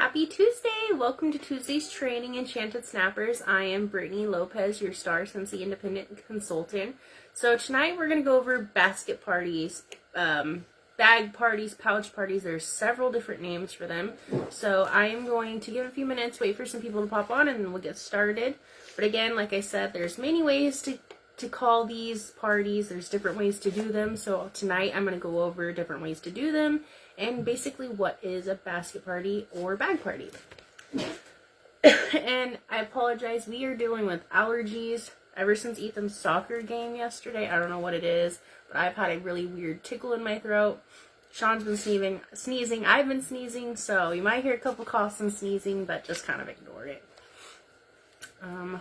Happy Tuesday! Welcome to Tuesday's training, Enchanted Snappers. I am Brittany Lopez, your Star Scentsy Independent Consultant. So tonight we're going to go over basket parties, bag parties, pouch parties. There's several different names for them. So I am going to give a few minutes, wait for some people to pop on, and then we'll get started. But again, like I said, there's many ways to call these parties. There's different ways to do them. So tonight I'm going to go over different ways to do them and basically what is a basket party or bag party. And I apologize, we are dealing with allergies ever since Ethan's soccer game yesterday. I don't know what it is, but I've had a really weird tickle in my throat. Sean's been sneezing, I've been sneezing, so you might hear a couple coughs and sneezing, but just kind of ignore it.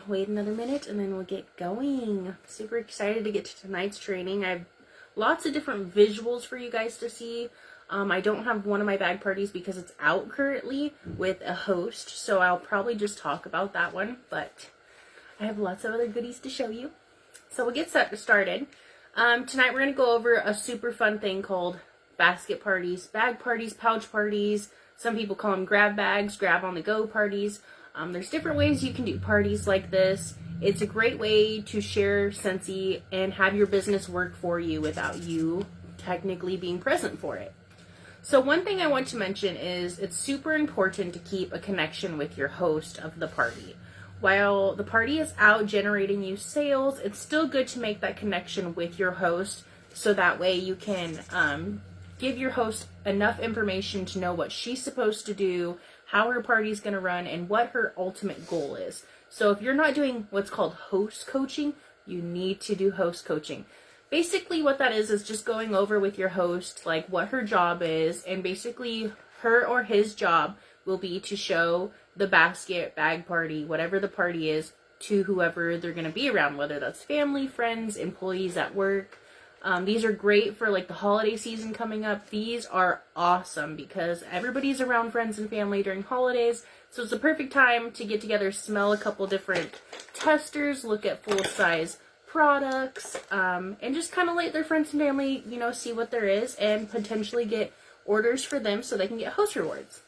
Wait another minute and then we'll get going. Super excited to get to tonight's training. I have lots of different visuals for you guys to see. I don't have one of my bag parties because it's out currently with a host, so I'll probably just talk about that one, but I have lots of other goodies to show you. So we'll get started. Tonight we're going to go over a super fun thing called basket parties, bag parties, pouch parties. Some people call them grab bags, grab on the go parties. There's different ways you can do parties like this. It's a great way to share Scentsy and have your business work for you without you technically being present for it. So one thing I want to mention is it's super important to keep a connection with your host of the party. While the party is out generating you sales, it's still good to make that connection with your host so that way you can give your host enough information to know what she's supposed to do, how her party's going to run, and what her ultimate goal is. So if you're not doing what's called host coaching, you need to do host coaching. Basically what that is just going over with your host like what her job is, and basically her or his job will be to show the basket, bag party, whatever the party is, to whoever they're going to be around, whether that's family, friends, employees at work. These are great for like the holiday season coming up. These are awesome because everybody's around friends and family during holidays. So it's the perfect time to get together, smell a couple different testers, look at full-size products, and just kind of let their friends and family, see what there is and potentially get orders for them so they can get host rewards.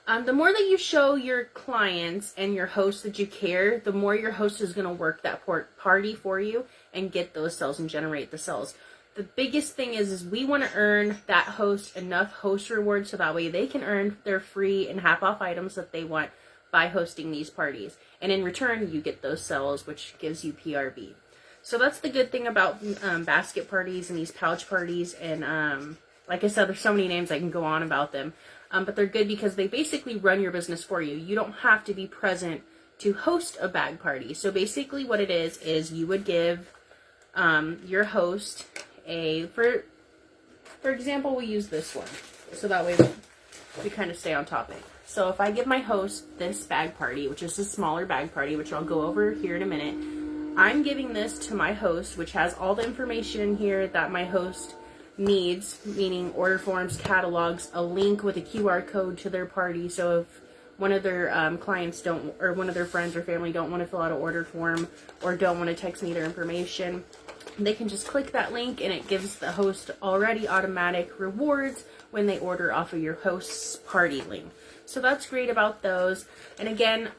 The more that you show your clients and your host that you care, the more your host is going to work that party for you and get those sales and generate the sales. The biggest thing is we want to earn that host enough host rewards so that way they can earn their free and half off items that they want by hosting these parties. And in return, you get those sales, which gives you PRV. So that's the good thing about basket parties and these pouch parties. And like I said, there's so many names I can go on about them. But they're good because they basically run your business for you. You don't have to be present to host a bag party. So basically what it is you would give your host for example, we'll use this one. So that way we kind of stay on topic. So if I give my host this bag party, which is a smaller bag party, which I'll go over here in a minute, I'm giving this to my host, which has all the information in here that my host needs, meaning order forms, catalogs, a link with a QR code to their party. So if one of their clients or one of their friends or family don't want to fill out an order form or don't want to text me their information, they can just click that link and it gives the host already automatic rewards when they order off of your host's party link. So that's great about those. And again,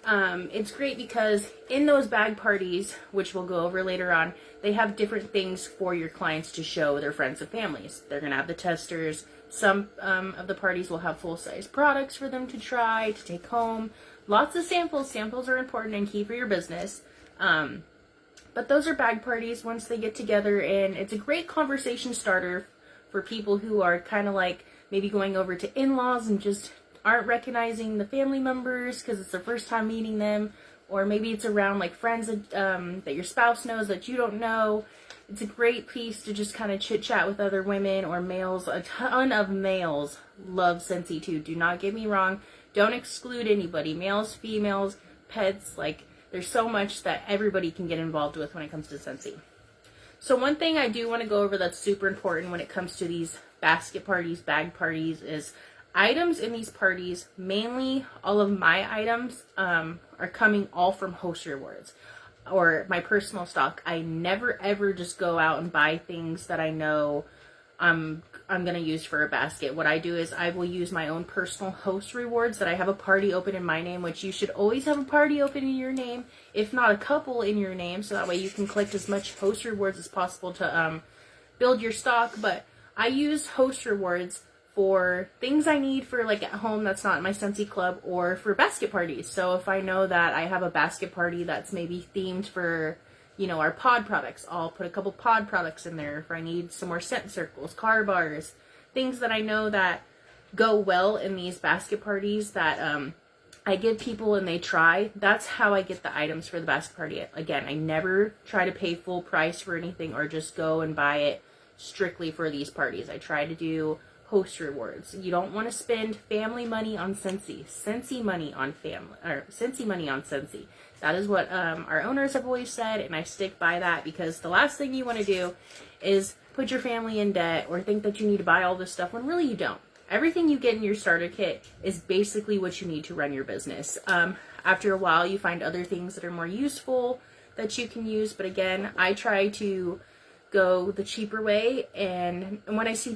it's great because in those bag parties, which we'll go over later on, they have different things for your clients to show their friends and families. They're going to have the testers. Some of the parties will have full-size products for them to try, to take home. Lots of samples. Samples are important and key for your business. But those are bag parties once they get together, and it's a great conversation starter for people who are kind of like maybe going over to in-laws and just aren't recognizing the family members because it's their first time meeting them, or maybe it's around like friends that your spouse knows that you don't know. It's a great piece to just kind of chit-chat with other women or males. A ton of males love Scentsy too. Do not get me wrong. Don't exclude anybody. Males, females, pets, like there's so much that everybody can get involved with when it comes to Scentsy. So one thing I do want to go over that's super important when it comes to these basket parties, bag parties, is items in these parties. Mainly all of my items are coming all from host rewards or my personal stock. I never ever just go out and buy things that I know I'm I'm going to use for a basket. What I do is I will use my own personal host rewards that I have a party open in my name, which you should always have a party open in your name, if not a couple in your name, so that way you can collect as much host rewards as possible to build your stock. But I use host rewards for things I need for like at home that's not in my Scentsy club, or for basket parties. So if I know that I have a basket party that's maybe themed for, you know, our pod products, I'll put a couple pod products in there. If I need some more scent circles, car bars, things that I know that go well in these basket parties that I give people and they try, that's how I get the items for the basket party. Again, I never try to pay full price for anything or just go and buy it strictly for these parties. I try to do host rewards. You don't want to spend family money on Scentsy. Scentsy money on family, or Scentsy money on Scentsy. That is what our owners have always said, and I stick by that, because the last thing you want to do is put your family in debt or think that you need to buy all this stuff when really you don't. Everything you get in your starter kit is basically what you need to run your business. After a while, you find other things that are more useful that you can use, but again, I try to go the cheaper way. And when I say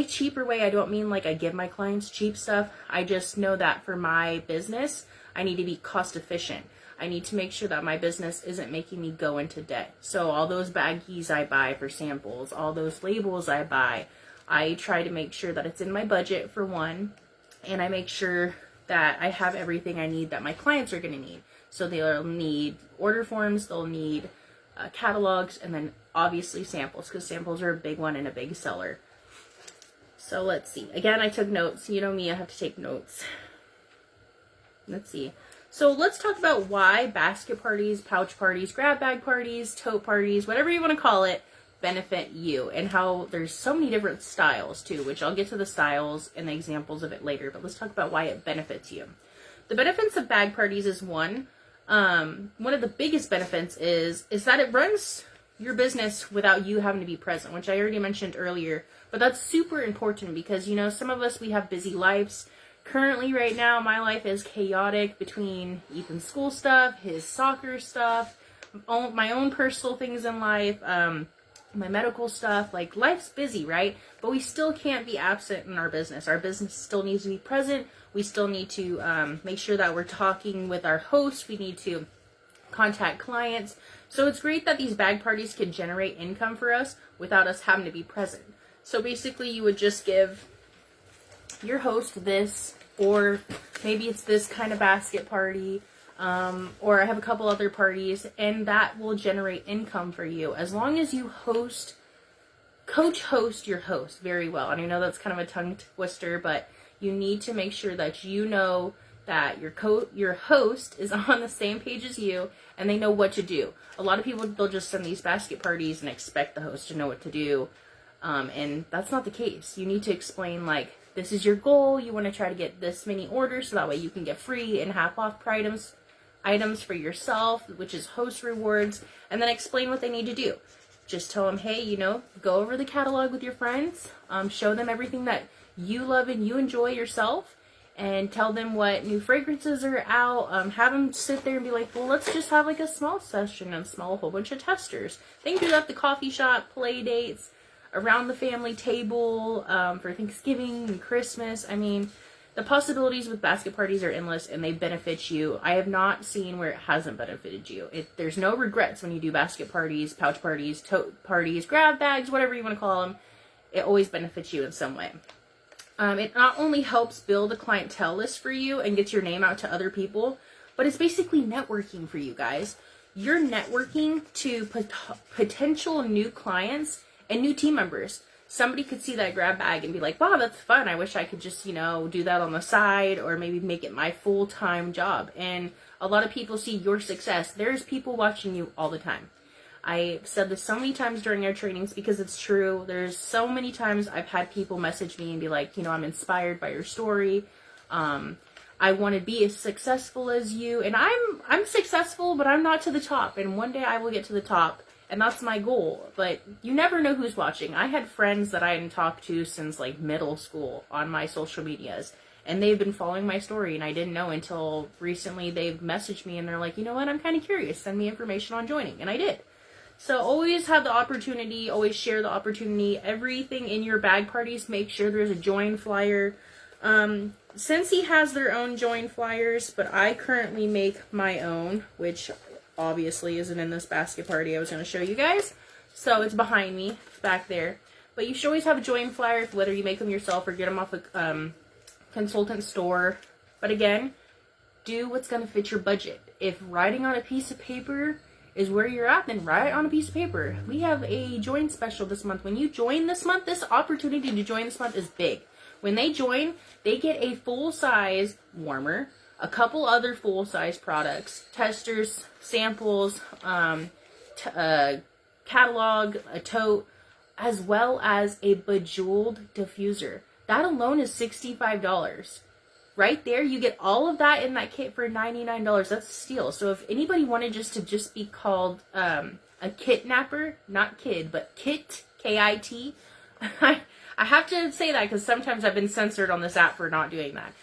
cheaper way, I don't mean like I give my clients cheap stuff. I just know that for my business, I need to be cost efficient. I need to make sure that my business isn't making me go into debt. So all those baggies I buy for samples, all those labels I buy, I try to make sure that it's in my budget for one, and I make sure that I have everything I need that my clients are going to need. So they'll need order forms, they'll need catalogs, and then obviously samples, because samples are a big one and a big seller. So let's see. Again, I took notes. You know me, I have to take notes. Let's see. So let's talk about why basket parties, pouch parties, grab bag parties, tote parties, whatever you want to call it, benefit you, and how there's so many different styles too, which I'll get to the styles and the examples of it later, but let's talk about why it benefits you. The benefits of bag parties is one of the biggest benefits is that it runs your business without you having to be present, which I already mentioned earlier, but that's super important because, you know, some of us, we have busy lives. Currently, right now, my life is chaotic between Ethan's school stuff, his soccer stuff, my own personal things in life, my medical stuff. Like, life's busy, right? But we still can't be absent in our business. Our business still needs to be present. We still need to make sure that we're talking with our hosts. We need to contact clients. So it's great that these bag parties can generate income for us without us having to be present. So basically, you would just give your host this, or maybe it's this kind of basket party, or I have a couple other parties, and that will generate income for you as long as you host your host very well. And I know that's kind of a tongue twister, but you need to make sure that you know that your host is on the same page as you and they know what to do. A lot of people, they'll just send these basket parties and expect the host to know what to do, and that's not the case. You need to explain, like, this is your goal. You want to try to get this many orders so that way you can get free and half off items for yourself, which is host rewards, and then explain what they need to do. Just tell them, hey, you know, go over the catalog with your friends, show them everything that you love and you enjoy yourself, and tell them what new fragrances are out. Have them sit there and be like, well, let's just have like a small session and a whole bunch of testers. They can do that at the coffee shop, play dates, around the family table, for Thanksgiving and Christmas. I mean, the possibilities with basket parties are endless, and they benefit you. I have not seen where it hasn't benefited you. There's no regrets when you do basket parties, pouch parties, tote parties, grab bags, whatever you want to call them. It always benefits you in some way. It not only helps build a clientele list for you and gets your name out to other people, but it's basically networking for you guys. You're networking to potential new clients and new team members. Somebody could see that grab bag and be like, wow, that's fun. I wish I could just, you know, do that on the side, or maybe make it my full-time job. And a lot of people see your success. There's people watching you all the time. I've said this so many times during our trainings because it's true. There's so many times I've had people message me and be like, you know, I'm inspired by your story. I want to be as successful as you. And I'm successful, but I'm not to the top. And one day I will get to the top. And that's my goal. But you never know who's watching. I had friends that I hadn't talked to since like middle school on my social medias. And they've been following my story. And I didn't know until recently they've messaged me and they're like, you know what, I'm kind of curious. Send me information on joining. And I did. So always have the opportunity, always share the opportunity. Everything in your bag parties, make sure there's a join flyer. Scentsy has their own join flyers, but I currently make my own, which obviously isn't in this basket party I was going to show you guys. So it's behind me, back there. But you should always have a join flyer, whether you make them yourself or get them off a consultant store. But again, do what's going to fit your budget. If writing on a piece of paper is where you're at, then write on a piece of paper. We have a join special this month. When you join this month, this opportunity to join this month is big. When they join, they get a full-size warmer, a couple other full-size products, testers, samples, catalog, a tote, as well as a bejeweled diffuser. That alone is $65. Right there, you get all of that in that kit for $99. That's a steal. So if anybody wanted to just be called a kidnapper, not kid, but kit, K-I-T, I have to say that because sometimes I've been censored on this app for not doing that.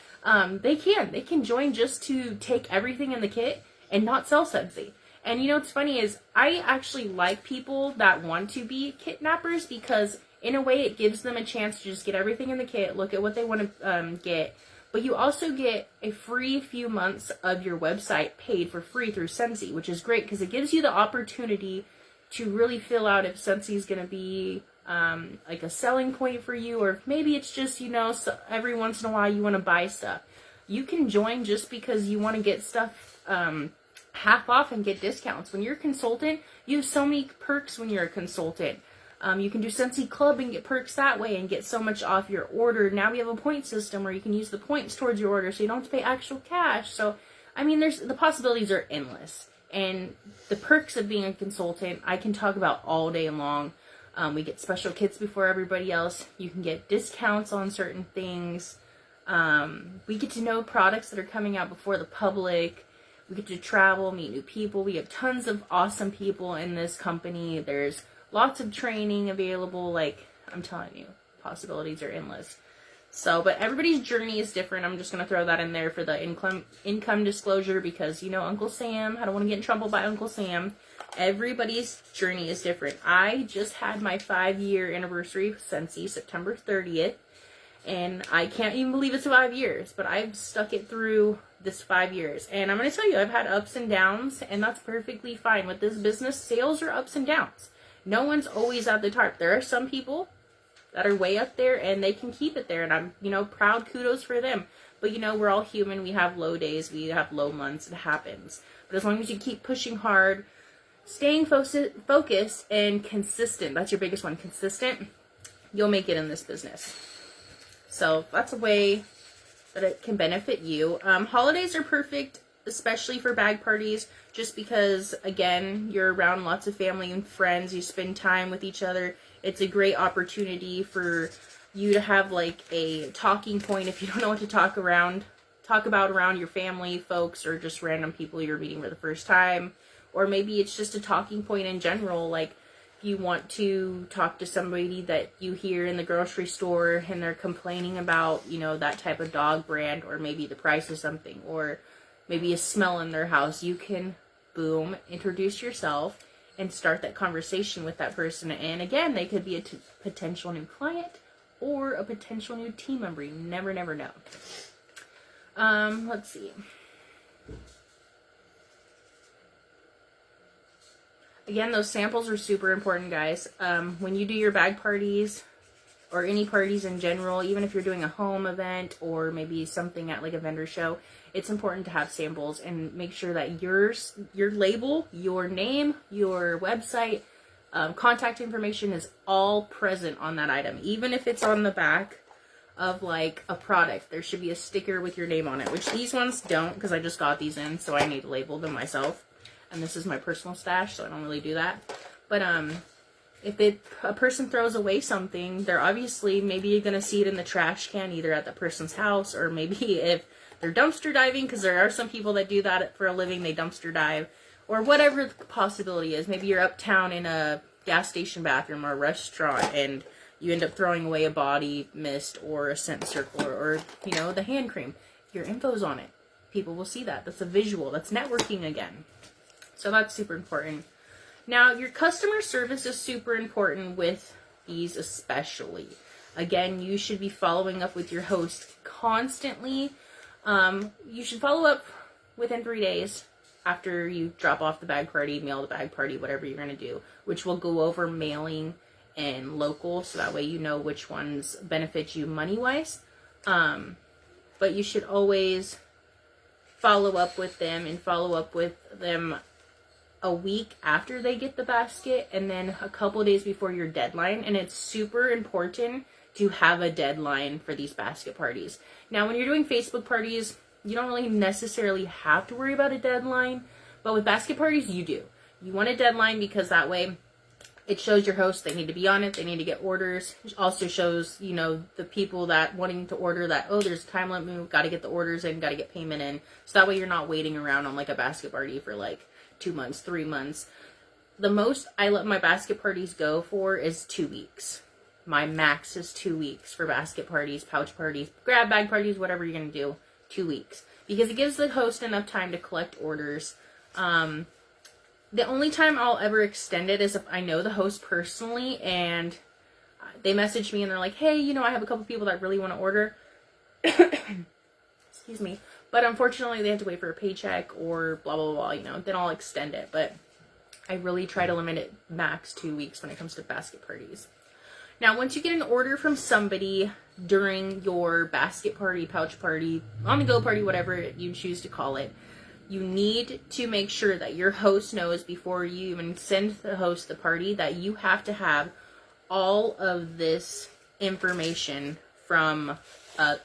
They can join just to take everything in the kit and not sell Scentsy. And you know what's funny is I actually like people that want to be kidnappers, because in a way it gives them a chance to just get everything in the kit, look at what they want to get. But you also get a free few months of your website paid for free through Scentsy, which is great because it gives you the opportunity to really fill out if Scentsy is going to be like a selling point for you, or maybe it's just, you know, so every once in a while you want to buy stuff. You can join just because you want to get stuff half off and get discounts. When you're a consultant, you have so many perks when you're a consultant. You can do Scentsy Club and get perks that way and get so much off your order. Now we have a point system where you can use the points towards your order so you don't have to pay actual cash. So, I mean, the possibilities are endless. And the perks of being a consultant, I can talk about all day long. We get special kits before everybody else. You can get discounts on certain things. We get to know products that are coming out before the public. We get to travel, meet new people. We have tons of awesome people in this company. There's lots of training available. Like, I'm telling you, possibilities are endless. So, but everybody's journey is different. I'm just going to throw that in there for the income disclosure because, you know, Uncle Sam, I don't want to get in trouble by Uncle Sam. Everybody's journey is different. I just had my 5-year anniversary of Scentsy, September 30th. And I can't even believe it's 5 years, but I've stuck it through this 5 years. And I'm going to tell you, I've had ups and downs, and that's perfectly fine. With this business, sales are ups and downs. No one's always at the top. There are some people that are way up there, and they can keep it there. And I'm, you know, proud, kudos for them. But, you know, we're all human. We have low days. We have low months. It happens. But as long as you keep pushing hard, staying focused, and consistent, that's your biggest one, consistent, you'll make it in this business. So that's a way that it can benefit you. Holidays are perfect, especially for bag parties, just because, again, you're around lots of family and friends. You spend time with each other. It's a great opportunity for you to have like a talking point if you don't know what to talk about around your family, folks, or just random people you're meeting for the first time. Or maybe it's just a talking point in general, like you want to talk to somebody that you hear in the grocery store and they're complaining about, you know, that type of dog brand, or maybe the price of something, or maybe a smell in their house. You can, boom, introduce yourself and start that conversation with that person. And again, they could be a potential new client or a potential new team member. You never know. Let's see. Again, those samples are super important, guys. When you do your bag parties or any parties in general, even if you're doing a home event or maybe something at like a vendor show, it's important to have samples and make sure that your label, your name, your website, contact information is all present on that item. Even if it's on the back of like a product, there should be a sticker with your name on it, which these ones don't because I just got these in, so I need to label them myself. And this is my personal stash, so I don't really do that. But if a person throws away something, they're obviously, maybe you're going to see it in the trash can, either at the person's house, or maybe if they're dumpster diving, because there are some people that do that for a living, they dumpster dive, or whatever the possibility is. Maybe you're uptown in a gas station bathroom or a restaurant, and you end up throwing away a body mist or a scent circle, or you know, the hand cream. Your info's on it. People will see that. That's a visual. That's networking again. So that's super important. Now, your customer service is super important with these especially. Again, you should be following up with your host constantly. You should follow up within 3 days after you drop off the bag party, mail the bag party, whatever you're going to do, which will go over mailing and local, so that way you know which ones benefit you money-wise. But you should always follow up with them and follow up with them a week after they get the basket and then a couple days before your deadline. And it's super important to have a deadline for these basket parties. Now, when you're doing Facebook parties, you don't really necessarily have to worry about a deadline, but with basket parties, you do. You want a deadline because that way it shows your hosts they need to be on it, they need to get orders. It also shows, you know, the people that wanting to order that, oh, there's a time limit, we've got to get the orders in, got to get payment in. So that way you're not waiting around on like a basket party for like 2 months, 3 months. The most I let my basket parties go for is 2 weeks. My max is 2 weeks for basket parties, pouch parties, grab bag parties, whatever you're going to do, 2 weeks. Because it gives the host enough time to collect orders. The only time I'll ever extend it is if I know the host personally and they message me and they're like, hey, you know, I have a couple people that really want to order. Excuse me. But unfortunately, they have to wait for a paycheck or blah, blah, blah, you know, then I'll extend it. But I really try to limit it max 2 weeks when it comes to basket parties. Now, once you get an order from somebody during your basket party, pouch party, on-the-go party, whatever you choose to call it, you need to make sure that your host knows before you even send the host the party that you have to have all of this information from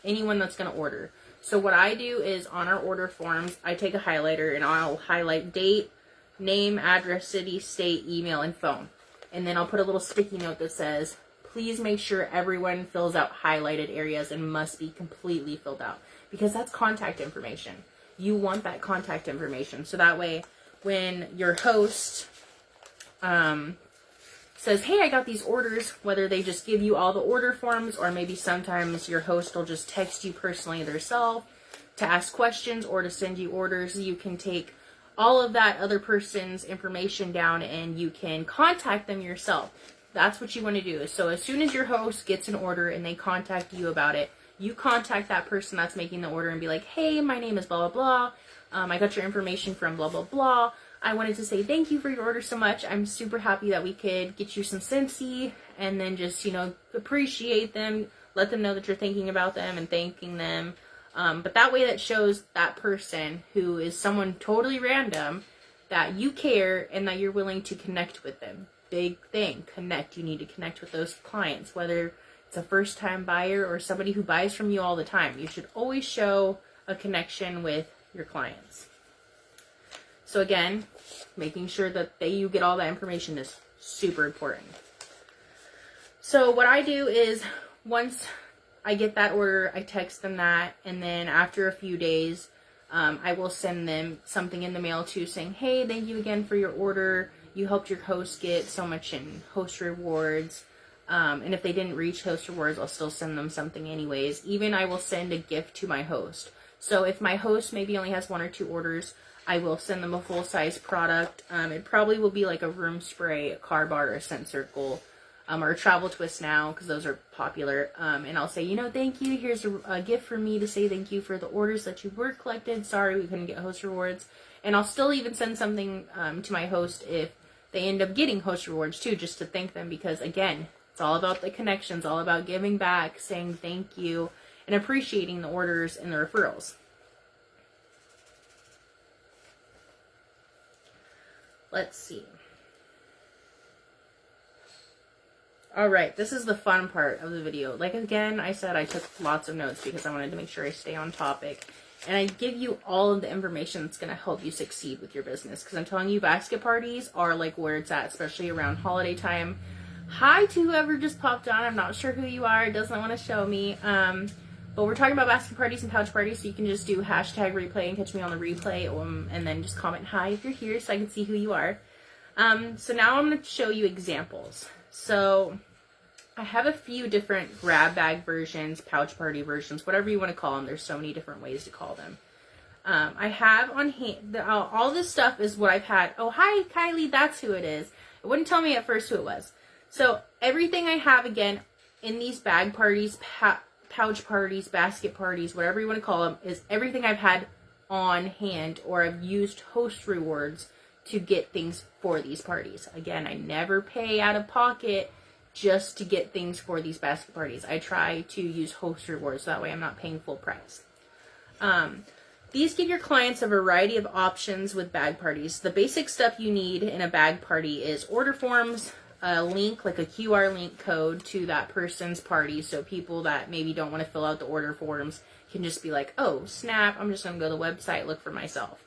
anyone that's going to order. So what I do is on our order forms, I take a highlighter and I'll highlight date, name, address, city, state, email, and phone. And then I'll put a little sticky note that says, please make sure everyone fills out highlighted areas and must be completely filled out. Because that's contact information. You want that contact information. So that way, when your host says, hey, I got these orders, whether they just give you all the order forms or maybe sometimes your host will just text you personally themselves to ask questions or to send you orders, you can take all of that other person's information down and you can contact them yourself. That's what you want to do. So as soon as your host gets an order and they contact you about it, you contact that person that's making the order and be like, hey, my name is blah, blah, blah. I got your information from blah, blah, blah. I wanted to say thank you for your order so much. I'm super happy that we could get you some Scentsy and then just, you know, appreciate them. Let them know that you're thinking about them and thanking them. But that way that shows that person who is someone totally random that you care and that you're willing to connect with them. Big thing, connect. You need to connect with those clients, whether it's a first-time buyer or somebody who buys from you all the time. You should always show a connection with your clients. So again, making sure that you get all that information is super important. So what I do is once I get that order, I text them that, and then after a few days, I will send them something in the mail too saying, hey, thank you again for your order. You helped your host get so much in host rewards. And if they didn't reach host rewards, I'll still send them something anyways. Even I will send a gift to my host. So if my host maybe only has 1 or 2 orders, I will send them a full-size product. It probably will be like a room spray, a car bar, or a scent circle, or a travel twist now, because those are popular. And I'll say, you know, thank you. Here's a gift for me to say thank you for the orders that you were collected. Sorry we couldn't get host rewards. And I'll still even send something to my host if they end up getting host rewards too, just to thank them, because again, it's all about the connections, all about giving back, saying thank you, and appreciating the orders and the referrals. Let's see. Alright, this is the fun part of the video. Like again, I said I took lots of notes because I wanted to make sure I stay on topic. And I give you all of the information that's going to help you succeed with your business. Because I'm telling you, basket parties are like where it's at, especially around holiday time. Hi to whoever just popped on. I'm not sure who you are. It doesn't want to show me. But we're talking about basket parties and pouch parties. So you can just do hashtag replay and catch me on the replay. And then just comment hi if you're here so I can see who you are. So now I'm going to show you examples. So I have a few different grab bag versions, pouch party versions, whatever you want to call them. There's so many different ways to call them. I have on hand, all this stuff is what I've had. Oh, hi, Kylie, that's who it is. It wouldn't tell me at first who it was. So everything I have, again, in these bag parties, pouch parties, basket parties, whatever you want to call them, is everything I've had on hand, or I've used host rewards to get things for these parties. Again, I never pay out of pocket just to get things for these basket parties. I try to use host rewards, so that way I'm not paying full price. These give your clients a variety of options with bag parties. The basic stuff you need in a bag party is order forms, a link, like a QR link code to that person's party, so people that maybe don't want to fill out the order forms can just be like, oh, snap, I'm just going to go to the website, look for myself.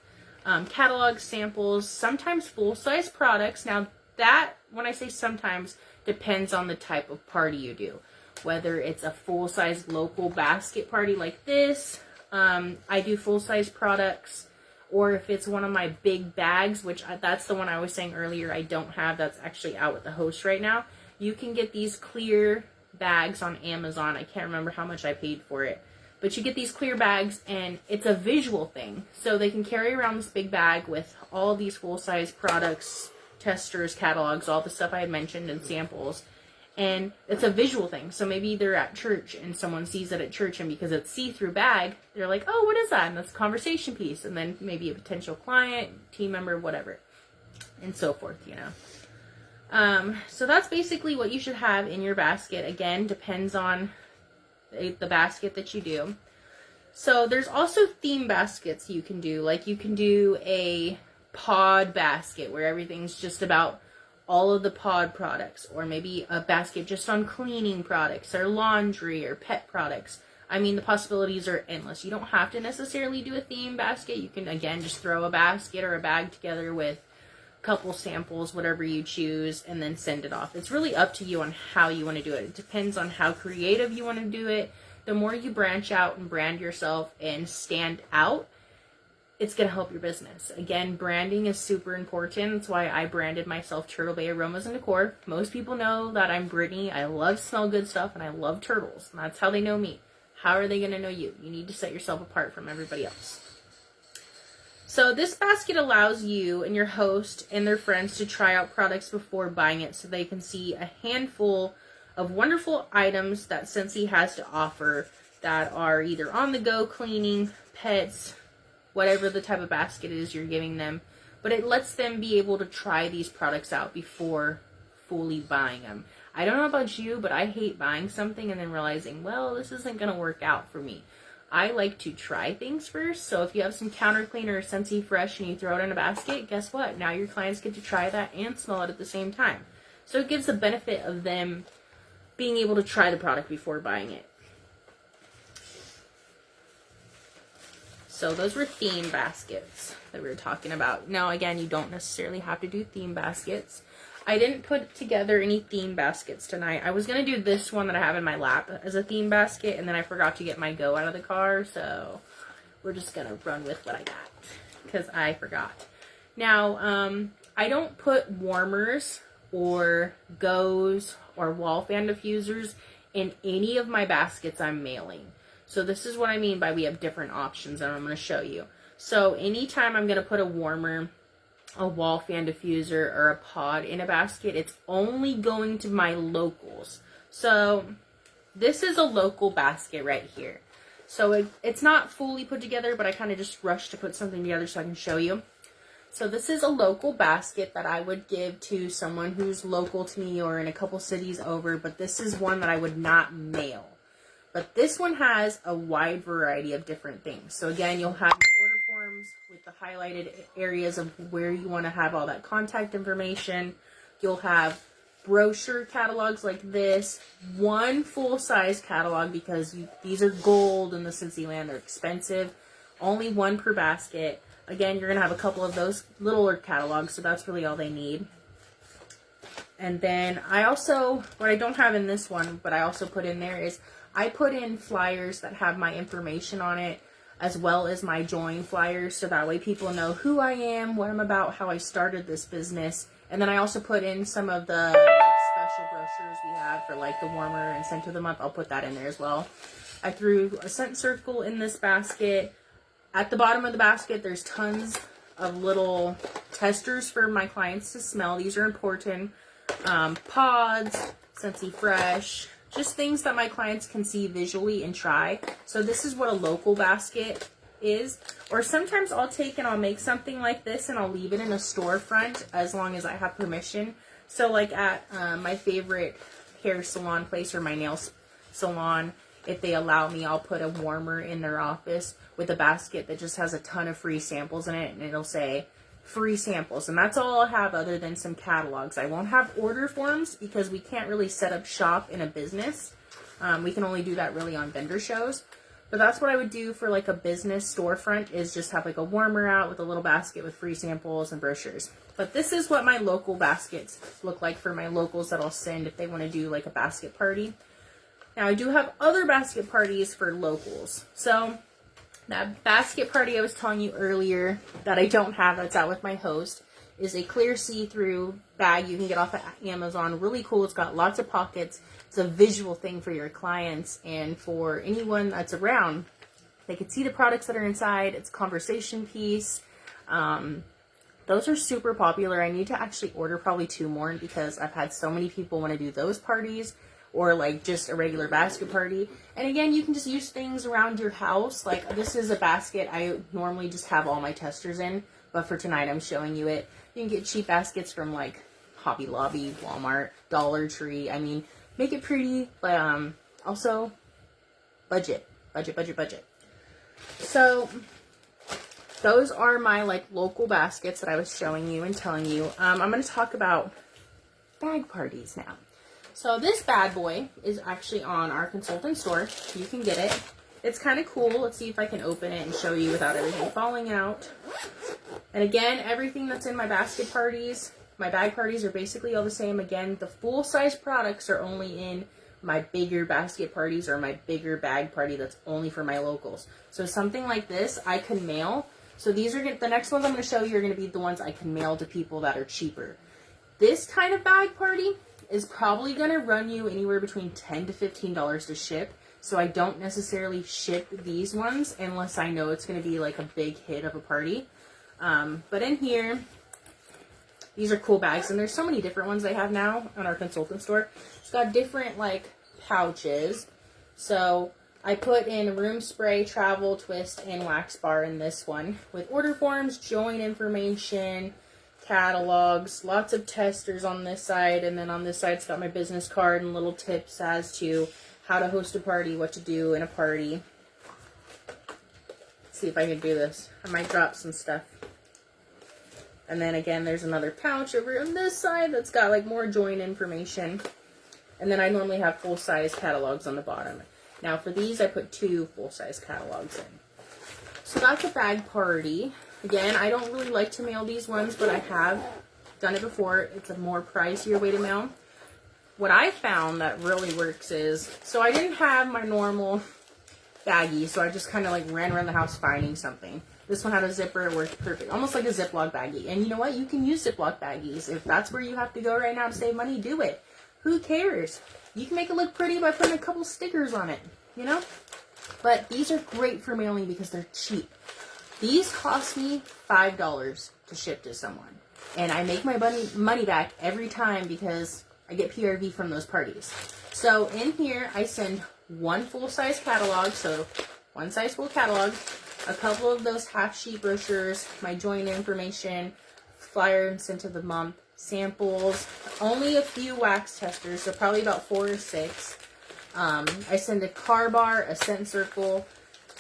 Catalogs, samples, sometimes full-size products. Now, that, when I say sometimes, depends on the type of party you do. Whether it's a full-size local basket party like this, I do full-size products, or if it's one of my big bags, which that's the one I was saying earlier I don't have, that's actually out with the host right now. You can get these clear bags on Amazon. I can't remember how much I paid for it. But you get these clear bags, and it's a visual thing. So they can carry around this big bag with all these full-size products, testers, catalogs, all the stuff I had mentioned, and samples. And it's a visual thing. So maybe they're at church and someone sees it at church, and because it's see-through bag, they're like, oh, what is that? And that's a conversation piece. And then maybe a potential client, team member, whatever, and so forth, you know. So that's basically what you should have in your basket. Again, depends on the basket that you do. So there's also theme baskets you can do. Like you can do a pod basket where everything's just about all of the pod products, or maybe a basket just on cleaning products or laundry or pet products. I mean, the possibilities are endless. You don't have to necessarily do a theme basket. You can, again, just throw a basket or a bag together with a couple samples, whatever you choose, and then send it off. It's really up to you on how you want to do it. It depends on how creative you want to do it. The more you branch out and brand yourself and stand out, it's going to help your business. Again, branding is super important. That's why I branded myself Turtle Bay Aromas and Decor. Most people know that I'm Brittany. I love smell good stuff, and I love turtles. And that's how they know me. How are they going to know you? You need to set yourself apart from everybody else. So this basket allows you and your host and their friends to try out products before buying it, so they can see a handful of wonderful items that Scentsy has to offer that are either on the go, cleaning, pets, whatever the type of basket is you're giving them. But it lets them be able to try these products out before fully buying them. I don't know about you, but I hate buying something and then realizing, well, this isn't going to work out for me. I like to try things first. So if you have some counter cleaner or Scentsy Fresh and you throw it in a basket, guess what? Now your clients get to try that and smell it at the same time. So it gives the benefit of them being able to try the product before buying it. So those were theme baskets that we were talking about. Now, again, you don't necessarily have to do theme baskets. I didn't put together any theme baskets tonight. I was going to do this one that I have in my lap as a theme basket, and then I forgot to get my Go out of the car, so we're just going to run with what I got because I forgot. Now, I don't put warmers or Goes or wall fan diffusers in any of my baskets I'm mailing. So this is what I mean by we have different options, and I'm going to show you. So anytime I'm going to put a warmer, a wall fan diffuser, or a pod in a basket, it's only going to my locals. So this is a local basket right here. So it's not fully put together, but I kind of just rushed to put something together so I can show you. So this is a local basket that I would give to someone who's local to me or in a couple cities over, but this is one that I would not mail. But this one has a wide variety of different things. So again, you'll have your order forms with the highlighted areas of where you want to have all that contact information. You'll have brochure catalogs like this. One full-size catalog because these are gold in the Scentsy land. They're expensive. Only one per basket. Again, you're going to have a couple of those littler catalogs, so that's really all they need. And then I also, what I don't have in this one, but I also put in there is I put in flyers that have my information on it, as well as my join flyers, so that way people know who I am, what I'm about, how I started this business. And then I also put in some of the special brochures we have for like the warmer and scent of the month. I'll put that in there as well. I threw a scent circle in this basket. At the bottom of the basket, there's tons of little testers for my clients to smell. These are important. Pods, Scentsy Fresh, just things that my clients can see visually and try. So this is what a local basket is. Or sometimes I'll take and I'll make something like this and I'll leave it in a storefront as long as I have permission. So like at my favorite hair salon place or my nail salon, if they allow me, I'll put a warmer in their office with a basket that just has a ton of free samples in it, and it'll say free samples. And that's all I'll have other than some catalogs. I won't have order forms because we can't really set up shop in a business. We can only do that really on vendor shows. But that's what I would do for like a business storefront, is just have like a warmer out with a little basket with free samples and brochures. But this is what my local baskets look like for my locals that I'll send if they want to do like a basket party. Now, I do have other basket parties for locals. So, that basket party I was telling you earlier that I don't have, that's out with my host, is a clear see-through bag you can get off of Amazon. Really cool. It's got lots of pockets. It's a visual thing for your clients and for anyone that's around. They can see the products that are inside. It's a conversation piece. Those are super popular. I need to actually order probably 2 more because I've had so many people want to do those parties. Or like just a regular basket party. And again, you can just use things around your house. Like this is a basket I normally just have all my testers in, but for tonight I'm showing you it. You can get cheap baskets from like Hobby Lobby, Walmart, Dollar Tree. I mean, make it pretty, but also budget. So those are my like local baskets that I was showing you and telling you. I'm going to talk about bag parties now. So this bad boy is actually on our consultant store. You can get it. It's kind of cool. Let's see if I can open it and show you without everything falling out. And again, everything that's in my basket parties, my bag parties are basically all the same. Again, the full-size products are only in my bigger basket parties or my bigger bag party that's only for my locals. So something like this, I can mail. So these are the next ones I'm going to show you are going to be the ones I can mail to people that are cheaper. This kind of bag party is probably going to run you anywhere between $10 to $15 to ship. So I don't necessarily ship these ones unless I know it's going to be like a big hit of a party. But in here, these are cool bags. And there's so many different ones they have now on our consultant store. It's got different like pouches. So I put in room spray, travel, twist, and wax bar in this one with order forms, join information, catalogs, lots of testers on this side, and then on this side it's got my business card and little tips as to how to host a party, what to do in a party. Let's see if I can do this. I might drop some stuff. And then again, there's another pouch over on this side that's got like more join information. And then I normally have full-size catalogs on the bottom. Now for these, I put 2 full-size catalogs in. So that's a bag party. Again, I don't really like to mail these ones, but I have done it before. It's a more pricier way to mail. What I found that really works is, so I didn't have my normal baggie, so I just kind of like ran around the house finding something. This one had a zipper, it worked perfect. Almost like a Ziploc baggie. And you know what? You can use Ziploc baggies. If that's where you have to go right now to save money, do it. Who cares? You can make it look pretty by putting a couple stickers on it, you know? But these are great for mailing because they're cheap. These cost me $5 to ship to someone. And I make my money back every time because I get PRV from those parties. So in here, I send 1 full-size catalog, so 1 size full catalog, a couple of those half-sheet brochures, my join information, flyer and scent of the month, samples, only a few wax testers, so probably about 4 or 6. I send a car bar, a scent circle,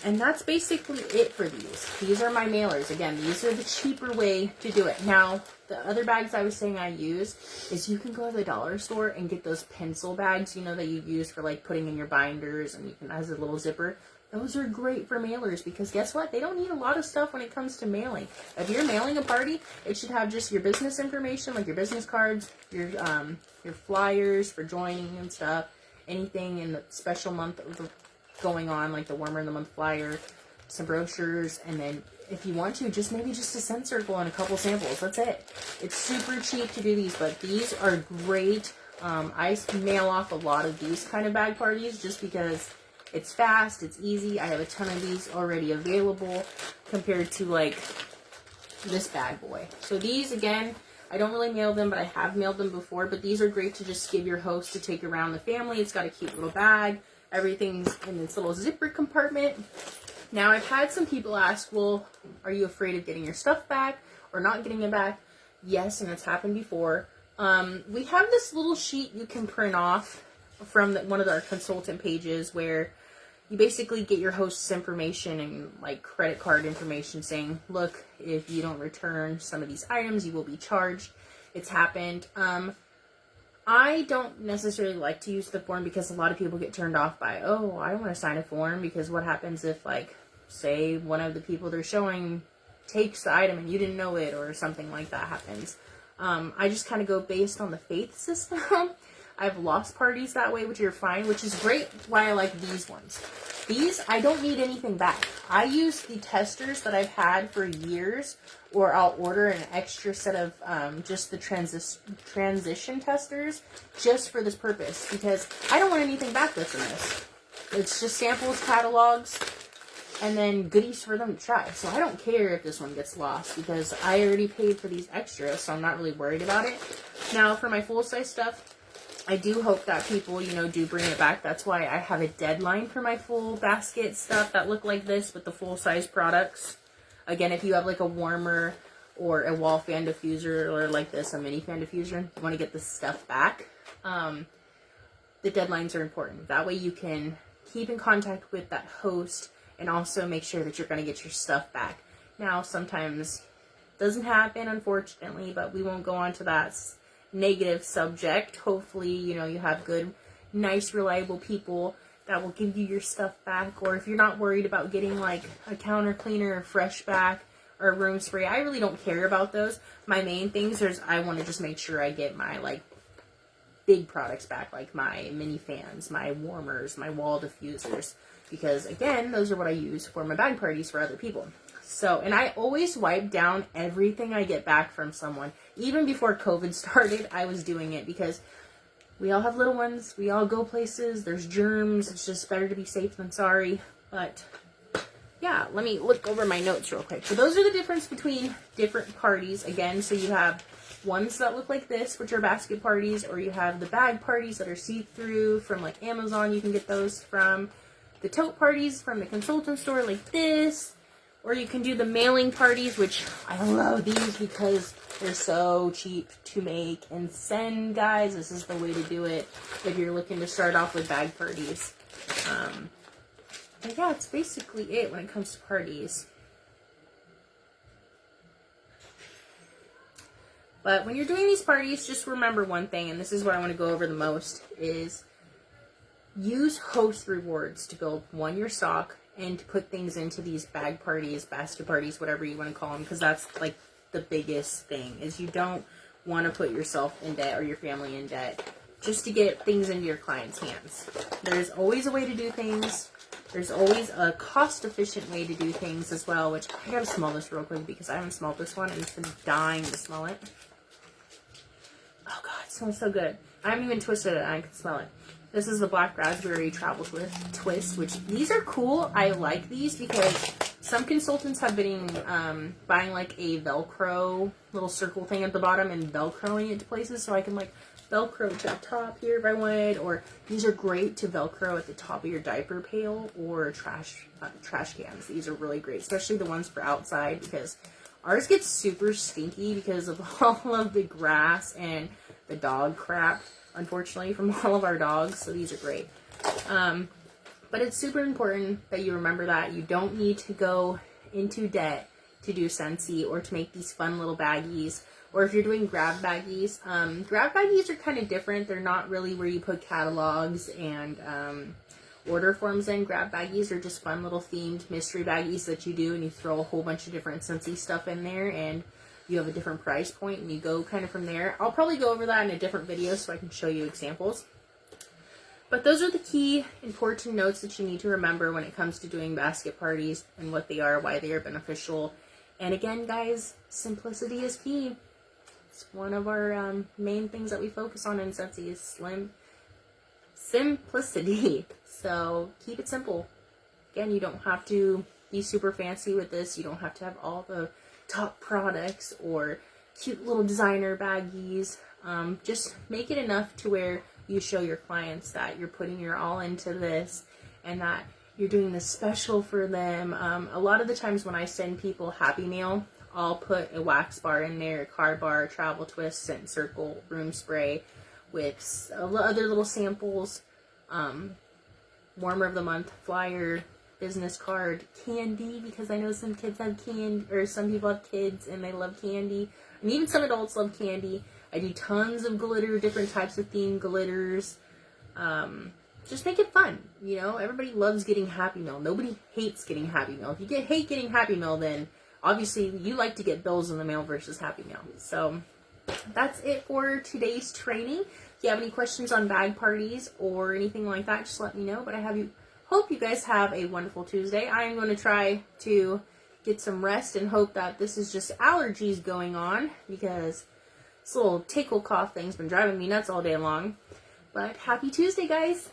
and that's basically it for these. These are my mailers. Again, these are the cheaper way to do it. Now, the other bags I was saying I use is you can go to the dollar store and get those pencil bags, you know, that you use for like putting in your binders, and you can has a little zipper. Those are great for mailers because guess what? They don't need a lot of stuff when it comes to mailing. If you're mailing a party, it should have just your business information, like your business cards, your flyers for joining and stuff, anything in the special month going on, like the warmer in the month flyer, some brochures, and then if you want to, maybe just a scent circle and a couple samples. That's it. It's super cheap to do these, but these are great. I mail off a lot of these kind of bag parties just because It's fast, it's easy. I have a ton of these already available compared to like this bad boy. So these, again, I don't really mail them, but I have mailed them before. But these are great to just give your host to take around the family. It's got a cute little bag. Everything's in this little zipper compartment. Now, I've had some people ask, well, are you afraid of getting your stuff back or not getting it back? Yes, and it's happened before. We have this little sheet you can print off from one of our consultant pages where you basically get your host's information and like credit card information saying, look, if you don't return some of these items, you will be charged. It's happened. I don't necessarily like to use the form because a lot of people get turned off by, oh, I don't want to sign a form, because what happens if, like, say one of the people they're showing takes the item and you didn't know it, or something like that happens. I just kind of go based on the faith system. I've lost parties that way, which are fine, which is great. Why I like these ones. These, I don't need anything back. I use the testers that I've had for years, or I'll order an extra set of just the transition testers just for this purpose, because I don't want anything back that's in this. It's just samples, catalogs, and then goodies for them to try. So I don't care if this one gets lost, because I already paid for these extras, so I'm not really worried about it. Now, for my full-size stuff, I do hope that people, you know, do bring it back. That's why I have a deadline for my full basket stuff that look like this with the full-size products. Again, if you have like a warmer or a wall fan diffuser, or like this, a mini fan diffuser, you want to get this stuff back. The deadlines are important. That way you can keep in contact with that host and also make sure that you're going to get your stuff back. Now, sometimes it doesn't happen, unfortunately, but we won't go on to that negative subject. Hopefully, you know, you have good, nice, reliable people that will give you your stuff back. Or if you're not worried about getting like a counter cleaner or fresh back or a room spray, I really don't care about those. My main things is I want to just make sure I get my like big products back, like my mini fans, my warmers, my wall diffusers, because again, those are what I use for my bag parties for other people. So, and I always wipe down everything I get back from someone. Even before COVID started, I was doing it, because we all have little ones. We all go places. There's germs. It's just better to be safe than sorry. But yeah, let me look over my notes real quick. So those are the difference between different parties. Again, so you have ones that look like this, which are basket parties, or you have the bag parties that are see-through from like Amazon. You can get those from the tote parties from the consultant store like this. Or you can do the mailing parties, which I love these because they're so cheap to make and send, guys. This is the way to do it if you're looking to start off with bag parties. And yeah, it's basically it when it comes to parties. But when you're doing these parties, just remember one thing, and this is what I want to go over the most, is use host rewards to build, one, your stock, and to put things into these bag parties, basket parties, whatever you want to call them, because that's like the biggest thing, is you don't want to put yourself in debt or your family in debt just to get things into your clients' hands. There's always a way to do things. There's always a cost-efficient way to do things as well, which I gotta smell this real quick because I haven't smelled this one and it's been dying to smell it. Oh god, it smells so good. I haven't even twisted it and I can smell it. This is the Black Raspberry Travel Twist, which these are cool. I like these because some consultants have been buying like a Velcro little circle thing at the bottom and Velcroing it to places, so I can like Velcro to the top here if I wanted, or these are great to Velcro at the top of your diaper pail or trash cans. These are really great, especially the ones for outside, because ours gets super stinky because of all of the grass and the dog crap, unfortunately, from all of our dogs. So these are great. But it's super important that you remember that you don't need to go into debt to do Scentsy or to make these fun little baggies. Or if you're doing grab baggies are kind of different. They're not really where you put catalogs and order forms in. Grab baggies are just fun little themed mystery baggies that you do, and you throw a whole bunch of different Scentsy stuff in there, and you have a different price point, and you go kind of from there. I'll probably go over that in a different video so I can show you examples. But those are the key important notes that you need to remember when it comes to doing basket parties and what they are, why they are beneficial. And again, guys, simplicity is key. It's one of our main things that we focus on in Scentsy is simplicity. So keep it simple. Again, you don't have to be super fancy with this. You don't have to have all the top products or cute little designer baggies. Just make it enough to where you show your clients that you're putting your all into this and that you're doing this special for them. A lot of the times when I send people Happy Mail, I'll put a wax bar in there, a card bar, travel twist, scent circle, room spray with other little samples, warmer of the month flyer, business card, candy, because I know some kids have candy, or some people have kids and they love candy, and even some adults love candy. I do tons of glitter, different types of themed glitters. Just make it fun, you know. Everybody loves getting Happy Mail. Nobody hates getting Happy Mail. If you hate getting Happy Mail, then obviously you like to get bills in the mail versus Happy Mail. So that's it for today's training. If you have any questions on bag parties or anything like that, just let me know. But hope you guys have a wonderful Tuesday. I'm going to try to get some rest and hope that this is just allergies going on, because this little tickle cough thing's been driving me nuts all day long. But happy Tuesday, guys.